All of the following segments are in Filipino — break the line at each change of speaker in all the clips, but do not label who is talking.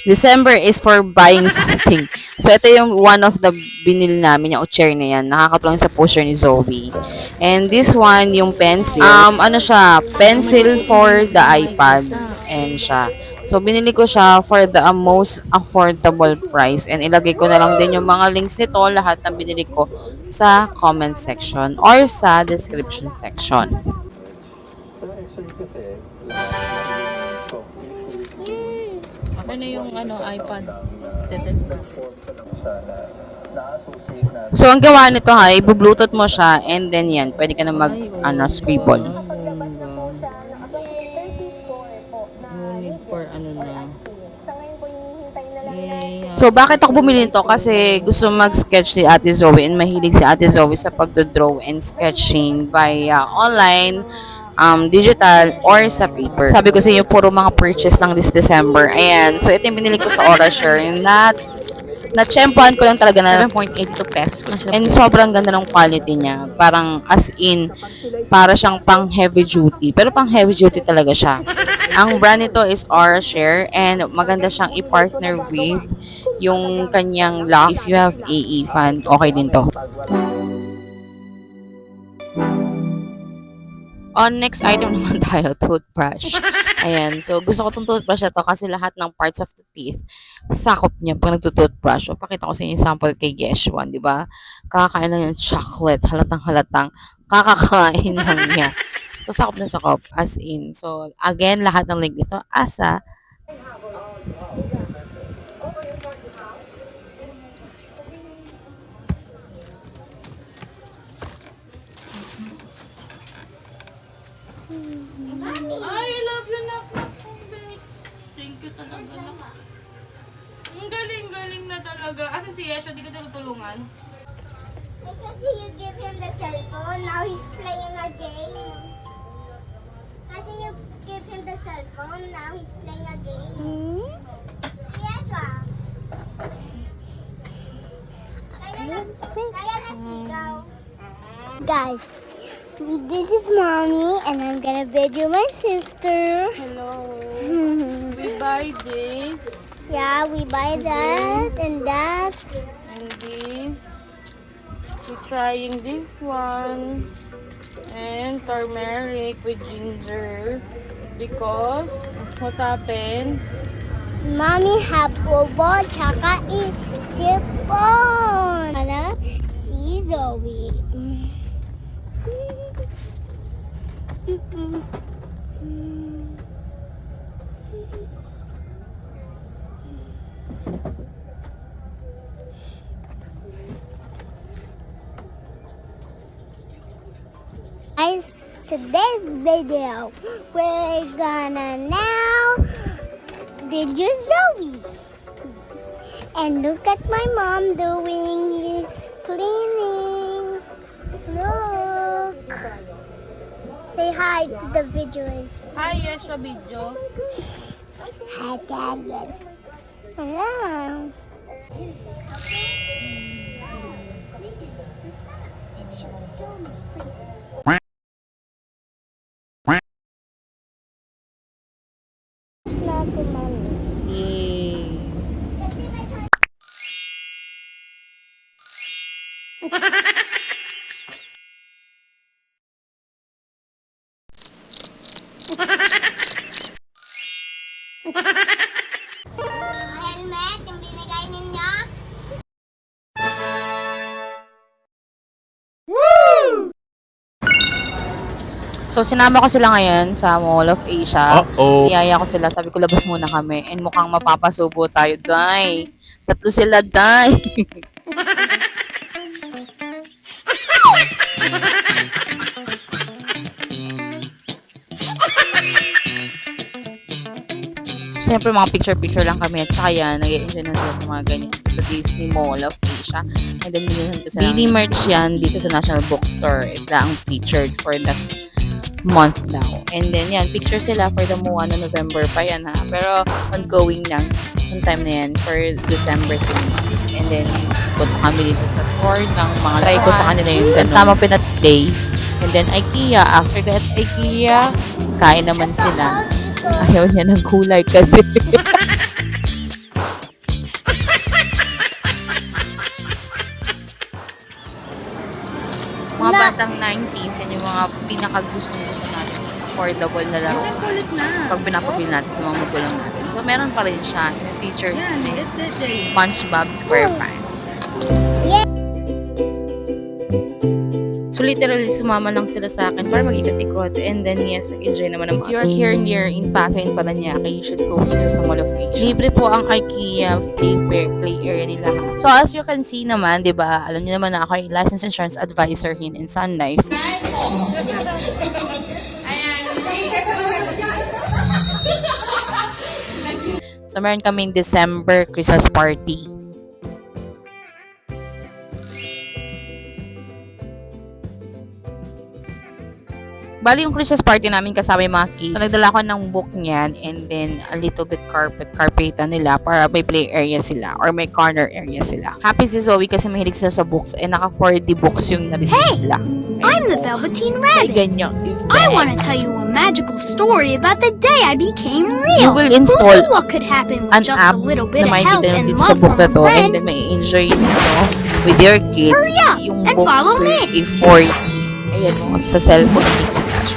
December is for buying something. So, ito yung one of the binili namin, yung chair na yan. Nakakatulong sa posture ni Zoe. And this one, yung pencil. Ano siya? Pencil for the iPad. And siya. So, binili ko siya for the most affordable price. And ilagay ko na lang din yung mga links nito, lahat ng binili ko sa comment section or sa description section. Ano na yung iPad? Tetest na. So, ang gawa nito ha, i-bluetooth mo siya and then yan, pwede ka na scribble. No need for na. So, bakit ako bumili nito? Kasi gusto mag-sketch si Ate Zoe and mahilig si Ate Zoe sa pagdodraw and sketching via online, digital, or sa paper. Sabi ko sa inyo, puro mga purchase lang this December. Ayan. So, ito yung binili ko sa Orashare. Na-tsempohan ko lang talaga na 7.82 pesos. And sobrang ganda ng quality niya. Parang as in, para siyang pang heavy duty. Pero pang heavy duty talaga siya. Ang brand nito is Orashare and maganda siyang i-partner with yung kanyang lock. If you have AE fan, okay din to. On next item naman tayo, toothbrush. Ayan, so gusto ko itong toothbrush na to kasi lahat ng parts of the teeth, sakop niya pag nagtutoothbrush. So, pakita ko sa inyo yung sample kay Geshwan, di ba? Kakakain lang yung chocolate, halatang kakakain lang niya. So, sakop na sakop, as in. So, again, lahat ng link nito, asa. I love you, nak. Thank you talaga, nak. Ang galing-galing na talaga. Asa si Yeshua, di ka tinutulungan?
Kasi you give him the cellphone, now he's playing a game. Kasi you give him the cellphone, now he's playing a game. Si Yeshua. Kaya na sigaw. Guys, this is mommy and I'm gonna video my sister.
Hello. We buy this.
Yeah, we buy that and that.
And this. We're trying this one. And turmeric with ginger. Because, what happened?
Mommy have bobo tsaka isipon. Ano? Si Zoe. Guys, today's video, we're gonna now video Zoe. And look at my mom doing his cleaning. Look. Say hi to the viewers.
Hi, Yeshua video.
Hi, Dad. Hello. Na ako, Mommy.
Yay.
Helmet, yung binigay ninyo.
So, sinama ko sila ngayon sa Mall of Asia.
Uh-oh.
Niyaya ko sila. Sabi ko, labas muna kami. And mukhang mapapasubo tayo, Day. Tatlo sila, Day. Siyempre, mga picture-picture lang kami. At saka yan, nag-enjoy na sila sa mga ganyan sa Disney Mall of Asia. And then, binilhan ko sila. Mini merch yan dito sa National Bookstore. Sila ang featured for this month daw. And then, yan, picture sila for the MUA na November pa yan, ha. Pero, ongoing lang yung time na yan for December series. And then, punta kami dito sa store ng mga try ko sa kanila yung ganun. Tamang pinat-play. And then, IKEA. After that, IKEA, kain naman sila. Ayaw niya ng kulay kasi. mga pinakagustong-gusto natin. Affordable na laro.
Ang kulit na.
Pag pinapabili natin sa mga magulang natin. So, meron pa rin siya. Yung feature
Yan,
is
this is
SpongeBob SquarePants. So, literally, sumama lang sila sa akin para mag-ikot-ikot. And then, yes, nag-enjoy naman ang mga. If you're here near in Pasay, in Parañaque, you should go here sa Mall of Asia. Libre po ang IKEA play area nila. So, as you can see naman, di ba, alam niyo naman na ako ay licensed insurance advisor here in Sun Life. So, meron kaming December Christmas party. Bali, yung Christmas party namin kasama yung mga kids. So, nagdala ko ng book niyan and then a little bit carpetan nila para may play area sila or may corner area sila. Happy si Zoe kasi mahilig sila sa books and naka 4D books yung na-receive nila.
I'm the Velveteen
May
Rabbit.
ganyan.
I want to tell you a magical story about the day I became
You
real.
will
Who
install
knew what could happen with
an
just
app
a little
na
bit of help
makikita nyo
and
dito sa
love
book
from
na
a
to and
friend?
then may enjoy nyo with your kids.
Hurry up
Yung
and
book
follow
will
me.
be for you. Ayan mo, sa cellphone makikita siya.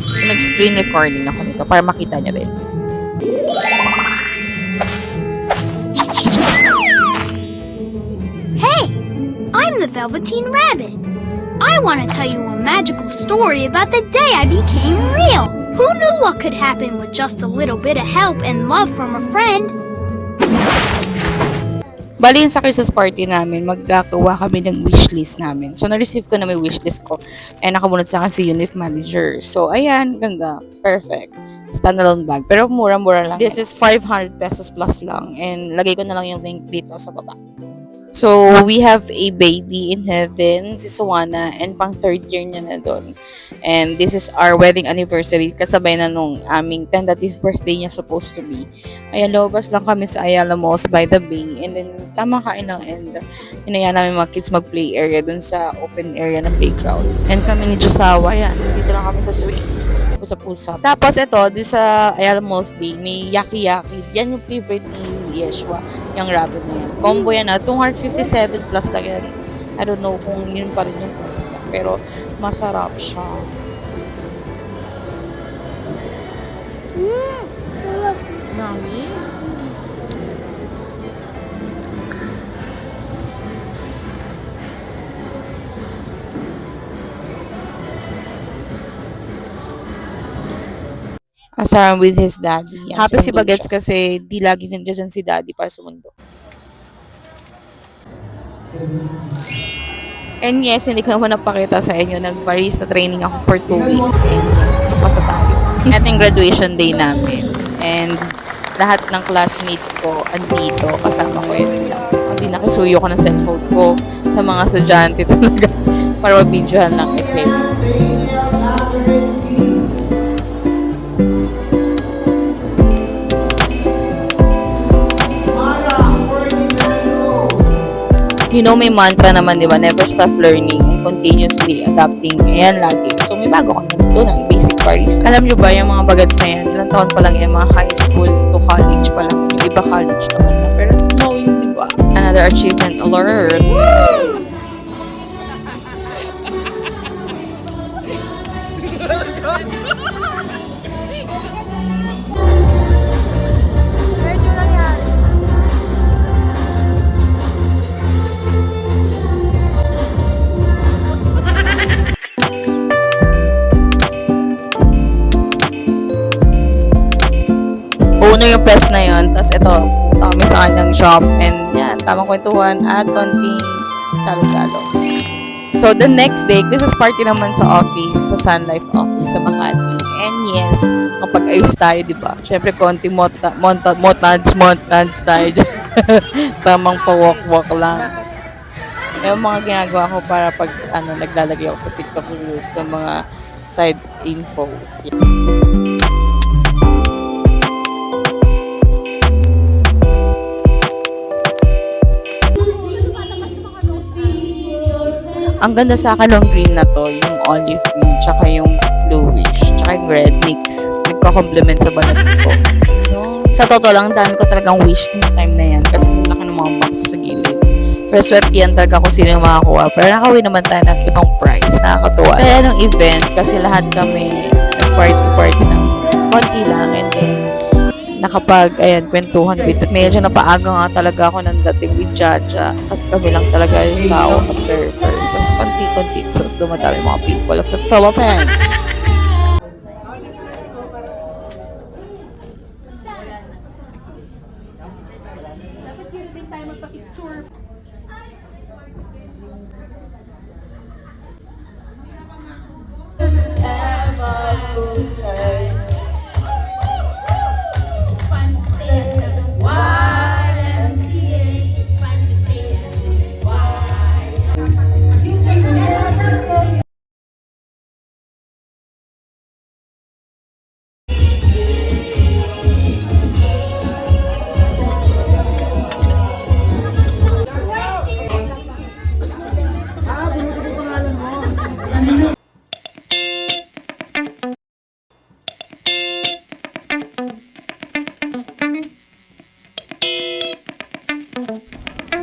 So, nag-screen recording ako nito para makita nyo rin.
Hey, I'm the Velveteen Rabbit. I want to tell you a magical story about the day I became real. Who knew what could happen with just a little bit of help and love from a friend?
Bali yun sa Christmas party namin, magkakawa kami ng wishlist namin. So, na-receive ko na may wishlist ko. And nakabunod sa akin si unit manager. So, ayan, ganda. Perfect. Standalone bag. Pero mura-mura lang. This is 500 pesos plus lang. And lagay ko na lang yung link dito sa baba. So, we have a baby in heaven, si Suwana, and pang 3rd year niya na doon. And this is our wedding anniversary, kasabay na nung aming tentative birthday niya supposed to be. Ayan, lobas lang kami sa Ayala Malls by the Bay. And then, tama kain lang. And hinayaan namin mga kids mag-play area dun sa open area ng playground. And kami ni Josawa, yan. Dito lang kami sa swing. Pusa-pusa. Tapos ito, di sa Ayala Malls Bay, may yaki-yaki. Yan yung favorite ni Yeshua, yung rabbit na yan. Combo yan 257 plus lang yan. I don't know kung yun pa rin yung price niya. Pero masarap siya. Mami? Asarang with his daddy. Yan, happy si Bagets kasi di lagi nandiyan si daddy para sumundo. And yes, hindi ko naman napakita sa inyo. Nag-barista training ako for 2 weeks. And yes, napasa tayo. At yung graduation day namin. And lahat ng classmates ko andito. Kasama ko yun sila. Hindi nakisuyo ko ng cellphone ko sa mga estudyante talaga para mag-videohan ng exam. You know, may mantra naman, di ba? Never stop learning and continuously adapting. Ayan, lagi. So, may bago kang natutunan. Basic barista. Alam nyo ba, yung mga bagets na yan, ilang taon pa lang yan, mga high school to college pa lang. Yung iba college naman na. Pero knowing, di ba? Another achievement alert. Owner yung press na yun. Tapos ito, punta kami sa kanyang shop. And yan, tamang kwentuhan at konting salo-salo. So, the next day, Christmas party naman sa office, sa Sun Life office sa Makati. And yes, kapag-ayos tayo, di ba? Siyempre, konting montage tayo. Tamang pa-walk-walk lang. Yung mga ginagawa ko para pag naglalagay ako sa TikTok reels ng mga side infos. Ang ganda sa akin ng green na to, yung olive green, tsaka yung bluish, tsaka yung red mix. Nagko-complement sa balat ko. No? Sa totoo lang, dami ko talagang wish ng time na yan kasi laki ng mga box sa gilid. Pero swertiyan talaga kung sino yung makakuha. Pero nakawin naman tayo ng ibang prize. Nakakatuwa. Saya ng event kasi lahat kami nag-party-party ng konti lang. And then, kwentuhan with. Medyo napaaga nga talaga ako ng dating with Jaja. Tapos kami lang talaga yung tao at very first. Tapos konti-konti. So, dumadami mga people of the Philippines.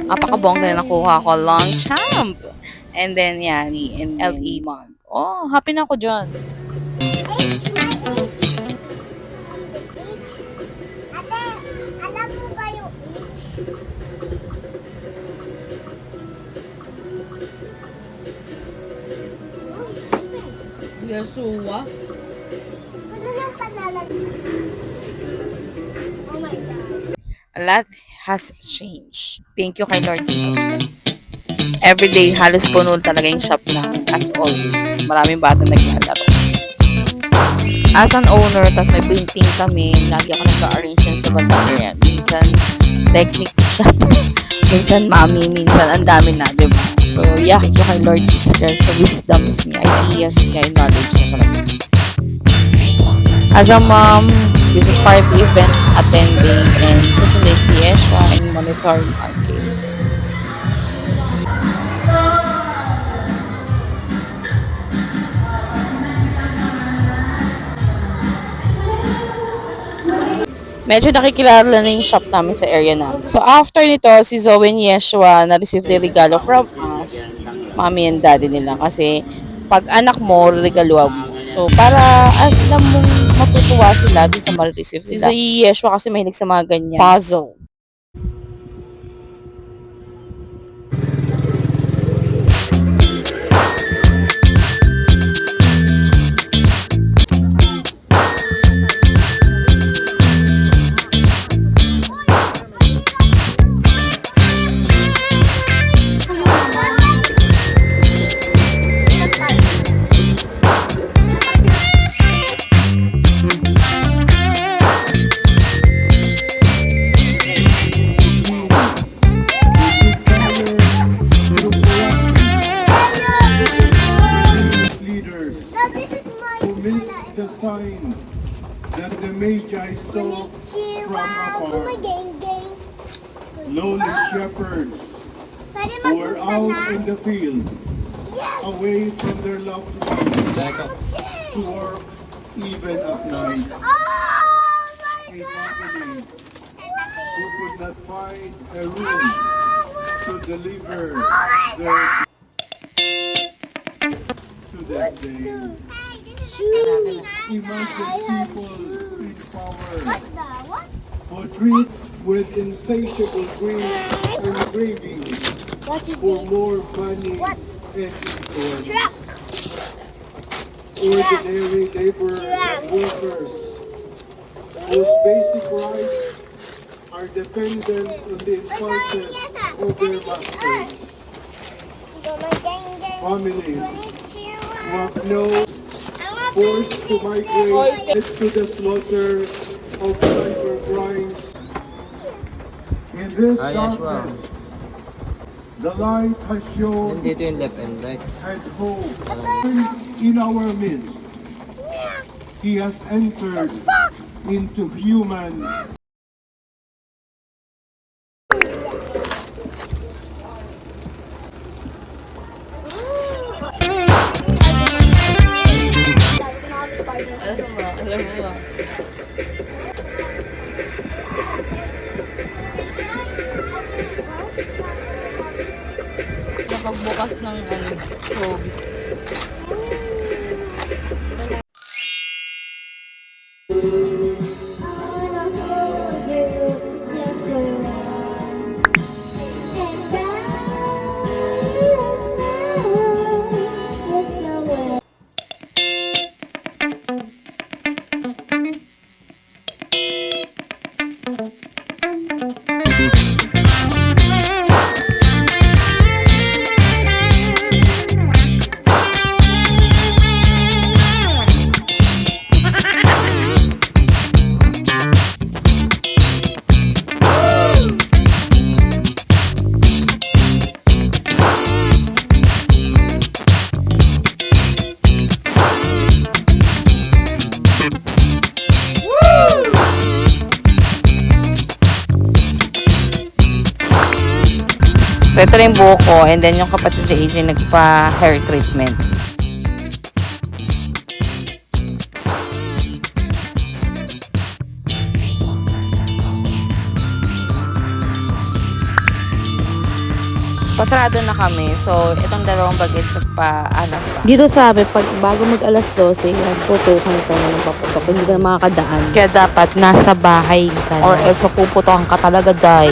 Napakabongga na nakuha ko. Long champ. And then, Yani and LE mug. Oh, happy na ako dyan.
H, my H. Ate, alam mo ba yung H?
Yeshua.
Ano lang panalag? Oh my God.
A lot has changed. Thank you kay Lord Jesus Christ. Every day, halos puno talaga yung shop namin. As always. Maraming bata naglalaro. As an owner, tas may printing kami, lagi ako nag-arrange sa bandang area. Minsan, technique siya. Minsan, mami. Minsan, ang dami na, diba? So, yeah, thank you kay Lord Jesus Christ sa wisdoms niya, ideas niya, and knowledge niya talaga. As a mom, this is part of the event attending and susundin si Yeshua and monitoring our kids. Medyo nakikilala na yung shop namin sa area namin. So, after nito, si Zoe and Yeshua na-receive the regalo from us, mommy and daddy nila. Kasi, pag anak mo, regaluhan mo. So, para alam mong matutuwa sila dun sa ma-receive sila. Si Yeshua kasi mahilig sa mga ganyan. Puzzle.
The sign that the Magi saw from
Oh my
afar,
gang.
lowly shepherds
Pwede
who were
magbuksan
out
na?
in the field,
Yes!
away from their loved ones, or even at night.
Oh my
A
God!
family who could not find a room
Oh
to deliver
my
their to this day. Imagine people in power
What?
who treat with insatiable greed and craving
What is
for
this?
more money
What?
and influence.
Truck!
Ordinary labor workers whose basic rights are dependent on the impulses of their masters. Families who have no forced to migrate to the slaughter of cybercrimes. In this darkness, the light has shown
Nandito yung left and right.
and hope in our midst. He has entered into human
Alam mo ba? bukas ng Joby. So, ito rin yung buhok ko. And then, yung kapatid ni AJ nagpa-hair treatment. Pasarado na kami. So, itong dalawang bagets nagpa-alam pa.
Dito sa amin, pag bago mag alas 12, nagputukan ka na ng paputok. Hindi ka na makakadaan.
Kaya dapat nasa bahay ka
Or
na.
else mapuputokan ka talaga, Jai.